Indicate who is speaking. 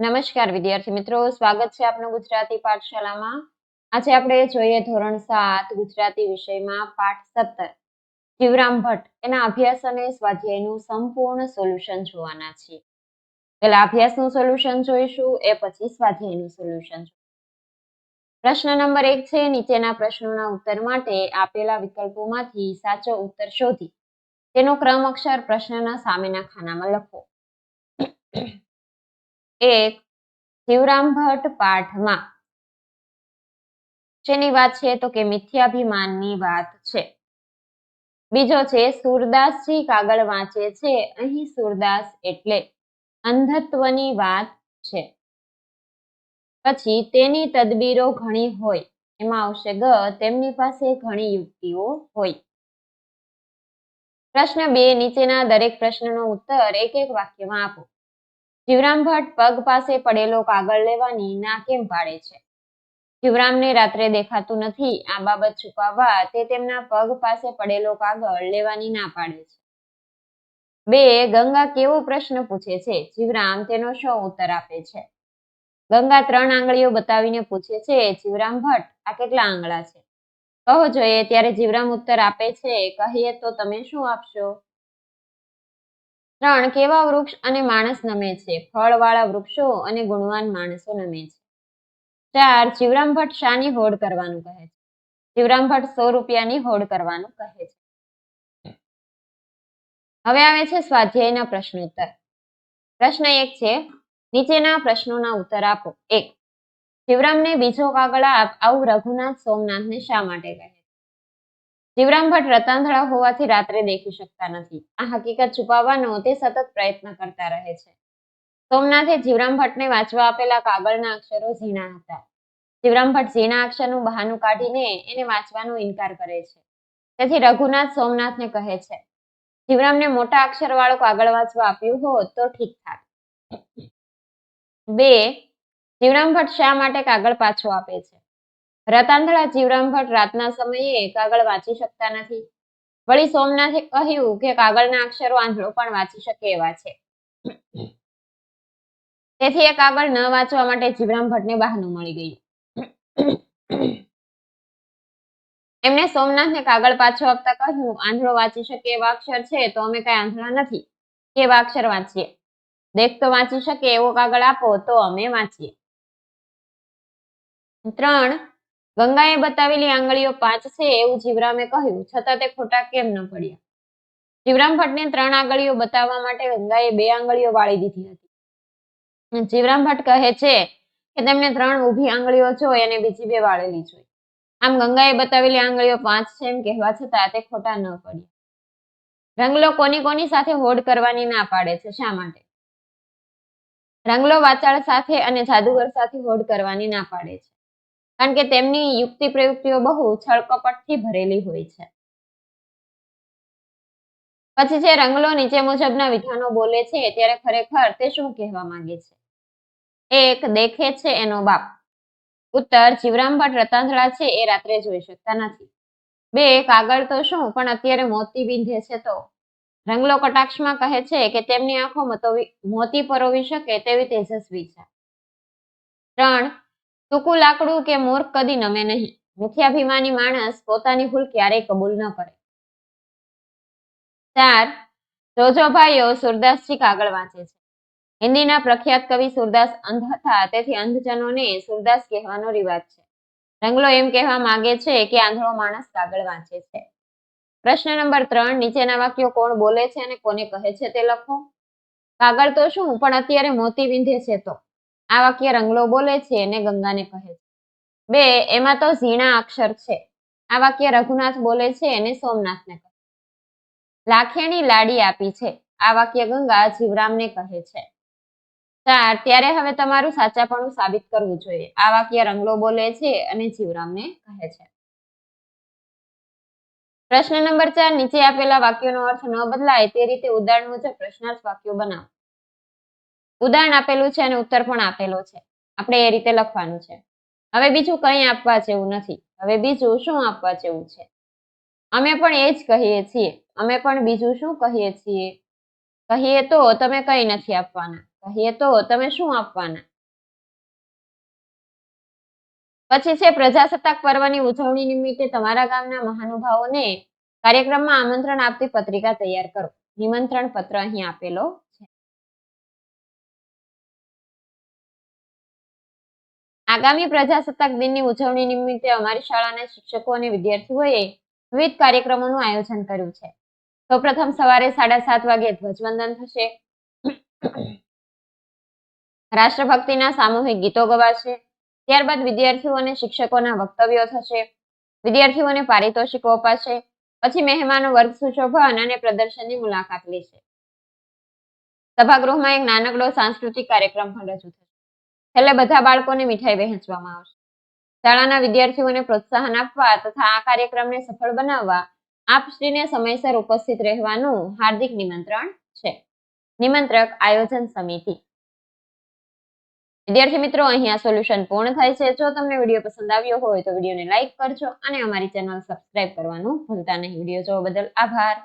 Speaker 1: નમસ્કાર વિદ્યાર્થી મિત્રો, સ્વાગત છે આપનું ગુજરાતી પાઠશાલામાં। આજે આપણે જોઈએ ધોરણ 7 ગુજરાતી વિષયમાં પાઠ 17 જીવરામ ભટ્ટ એના અભ્યાસ અને સ્વાધ્યાયનું સંપૂર્ણ સોલ્યુશન જોવાના છીએ। પહેલા અભ્યાસનું સોલ્યુશન જોઈશું, એ પછી સ્વાધ્યાયનું સોલ્યુશન। પ્રશ્ન નંબર 1 છે, નીચેના પ્રશ્નોના ઉત્તર માટે આપેલા વિકલ્પોમાંથી સાચો ઉત્તર શોધી તેનો ક્રમ અક્ષર પ્રશ્નના સામેના ખાનામાં લખો। 1 જીવરામ ભટ્ટ પાઠમાં શેની વાત છે તો કે મિથ્યાભિમાનની વાત છે। બીજો છે સુરદાસજી કાગળ વાંચે છે, અહીં સુરદાસ એટલે અંધત્વની વાત છે। પછી તેની તદબીરો ઘણી હોય, એમાં આવશે ગ તેમની પાસે ઘણી યુક્તિઓ હોય। પ્રશ્ન 2 નીચેના દરેક પ્રશ્નનો ઉત્તર એક એક વાક્યમાં આપો। જીવરામ ભટ્ટ પગ પાસે પડેલો કાગળ લેવાની ના કેમ પાડે છે? જીવરામને રાત્રે દેખાતું નથી, આ બાબત છુપાવવા તે તેમના પગ પાસે પડેલો કાગળ લેવાની ના પાડે છે। 2 ગંગા કેવો પ્રશ્ન પૂછે છે? જીવરામ તેનો શો ઉત્તર આપે છે? ગંગા 3 આંગળીઓ બતાવીને પૂછે છે, જીવરામ ભટ્ટ આ કેટલા આંગળા છે? કહો જોઈએ ત્યારે જીવરામ ઉત્તર આપે છે, કહીએ તો તમે શું આપશો? 3 કેવા વૃક્ષ અને માણસ નમે છે? ફળવાળા વૃક્ષો અને ગુણવાન માણસો નમે છે। 4 જીવરામ ભટ્ટ શાની હોડ કરવાનું કહે છે? જીવરામ ભટ્ટ 100 રૂપિયાની હોડ કરવાનું કહે છે। હવે આવે છે સ્વાધ્યાયના પ્રશ્નોત્તર। પ્રશ્ન 1 છે, નીચેના પ્રશ્નોના ઉત્તર આપો। 1 જીવરામને બીજો કાગળ આપ, આવું રઘુનાથ સોમનાથને શા માટે કહે છે? જીવરામ ભટ્ટ રતાંધળા હોવાથી રાત્રે દેખી શકતા નથી, આ હકીકત છુપાવવાનો તે સતત પ્રયત્ન કરતા રહે છે। સોમનાથે જીવરામ ભટ્ટને વાંચવા આપેલા કાગળના અક્ષરો ઝીણા હતા। જીવરામ ભટ્ટ ઝીણા અક્ષરનું બહાનું કાઢીને એને વાંચવાનો ઇનકાર કરે છે, તેથી રઘુનાથ સોમનાથને કહે છે, જીવરામને મોટા અક્ષર વાળો કાગળ વાંચવા આપ્યું હોત તો ઠીક થાત। 2 જીવરામ ભટ્ટ શા માટે કાગળ પાછો આપે છે? રતાંધળા જીવરામ ભટ્ટ રાતના સમયે કાગળ વાંચી શકતા નથી, વળી સોમનાથે કહ્યું કે કાગળના અક્ષરો આંધળો પણ વાંચી શકે એવા છે, તેથી એ કાગળ ન વાંચવા માટે જીવરામ ભટ્ટને બહાનું મળી ગયું। એમને સોમનાથને કાગળ પાછો આપતા કહ્યું, આંધળો વાંચી શકે એવા અક્ષર છે તો અમે કઈ આંધળા નથી, કેવા અક્ષર વાંચીએ, દેખતો વાંચી શકે એવો કાગળ આપો તો અમે વાંચીએ। 3 ગંગાએ બતાવેલી આંગળીઓ 5 છે એવું જીવરામે કહ્યું, છતાં તે ખોટા કેમ ન પડ્યા? જીવરામ ભટ્ટને 3 આંગળીઓ બતાવવા માટે ગંગાએ 2 આંગળીઓ વાળી દીધી હતી। જીવરામ ભટ્ટ કહે છે કે તેમને 3 ઊભી આંગળીઓ જોઈ અને બીજી 2 વાળેલી જોઈ, આમ ગંગાએ બતાવેલી આંગળીઓ 5 છે એમ કહેવા છતાં તે ખોટા ન પડ્યા। રંગલો કોની કોની સાથે હોડ કરવાની ના પાડે છે, શા માટે? રંગલો વાચાળ સાથે અને જાદુગર સાથે હોડ કરવાની ના પાડે છે, કારણ કે તેમની યુક્તિ પ્રયુક્તિઓ બહુ છળકપટથી ભરેલી હોય છે। પછી જે રંગલો નીચે મુજબના વિધાનો બોલે છે ત્યારે ખરેખર તે શું કહેવા માંગે છે? 1 દેખે છે એનો બાપ। ઉત્તર જીવરામ ભટ્ટ રતાંધળા છે એ રાત્રે જોઈ શકતા નથી। 2 કાગળ તો શું પણ અત્યારે મોતી બીંધે છે તો? રંગલો કટાક્ષમાં કહે છે કે તેમની આંખો મોતી પરોવી શકે તેવી તેજસ્વી છે। 3 ટૂંકું લાકડું કે મૂર્ખ કદી નમે નહીં, મિથ્યાભિમાની માણસ પોતાની ભૂલ ક્યારેય કબૂલ ન કરે। 4 જોજો ભાઈઓ સુરદાસજી કાગળ વાંચે છે। હિન્દીના પ્રખ્યાત કવિ સુરદાસ અંધ હતા, તેથી અંધજનોને સુરદાસ કહેવાનો રિવાજ છે। રંગલો એમ કહેવા માંગે છે કે આંધળો માણસ કાગળ વાંચે છે। પ્રશ્ન નંબર 3 નીચેના વાક્યો કોણ બોલે છે અને કોને કહે છે તે લખો। કાગળ તો શું પણ અત્યારે મોતી વિંધે છે તો? આ વાક્ય રંગલો બોલે છે અને ગંગાને કહે છે। 2 એમાં તો ઝીણા અક્ષર છે, આ વાક્ય રઘુનાથ બોલે છે અને સોમનાથને કહે છે। લાખેણી લાડી આપી છે, આ વાક્ય ગંગા જીવરામને કહે છે। 4 ત્યારે હવે તમારું સાચાપણું સાબિત કરવું જોઈએ, આ વાક્ય રંગલો બોલે છે અને જીવરામને કહે છે। પ્રશ્ન નંબર 4 નીચે આપેલા વાક્યોનો અર્થ ન બદલાય તે રીતે ઉદાહરણ મુજબ પ્રશ્નાર્થ વાક્યો બનાવો। ઉદાહરણ આપેલું છે અને ઉત્તર પણ આપેલો છે, આપણે એ રીતે લખવાનું છે। હવે બીજું કંઈ આપવા જેવું નથી, હવે બીજું શું આપવા જેવું છે? અમે પણ એ જ કહીએ છીએ, અમે પણ બીજું શું કહીએ છીએ? કહીએ તો તમે કંઈ નથી આપવાના, કહીએ તો તમે શું આપવાના? પછી છે પ્રજાસત્તાક પર્વની ઉજવણી નિમિત્તે તમારા ગામના મહાનુભાવોને કાર્યક્રમમાં આમંત્રણ આપતી પત્રિકા તૈયાર કરો. નિમંત્રણ પત્ર અહીં આપેલો છે. આગામી પ્રજાસત્તાક દિનની ઉજવણી નિમિત્તે અમારી શાળાના શિક્ષકો અને વિદ્યાર્થીઓએ વિવિધ કાર્યક્રમોનું આયોજન કર્યું છે. સૌપ્રથમ સવારે 7:30 વાગે ધ્વજવંદન થશે. રાષ્ટ્રભક્તિના સામૂહિક ગીતો ગવાશે. ત્યારબાદ વિદ્યાર્થીઓ અને શિક્ષકોના વક્તવ્યો થશે. વિદ્યાર્થીઓને પારિતોષિકો અપાશે. પછી મહેમાનો વર્ગ સુશોભન અને પ્રદર્શનની મુલાકાત લેશે. સભાગૃહમાં એક નાનકડો સાંસ્કૃતિક કાર્યક્રમ પણ રજૂ થશે. છેલ્લે બધા બાળકોને મીઠાઈ વહેંચવામાં આવશે. શાળાના વિદ્યાર્થીઓને પ્રોત્સાહન આપવા તથા આ કાર્યક્રમને સફળ બનાવવા આપશ્રીને સમયસર ઉપસ્થિત રહેવાનું હાર્દિક નિમંત્રણ છે. નિમંત્રક આયોજન સમિતિ. વિદ્યાર્થી મિત્રો, અહીં આ સોલ્યુશન પૂર્ણ થાય છે. જો તમને વિડીયો પસંદ આવ્યો હોય તો વિડીયોને લાઈક કરજો અને અમારી ચેનલ સબસ્ક્રાઇબ કરવાનું ભૂલતા નહીં. વિડીયો જોવા બદલ આભાર.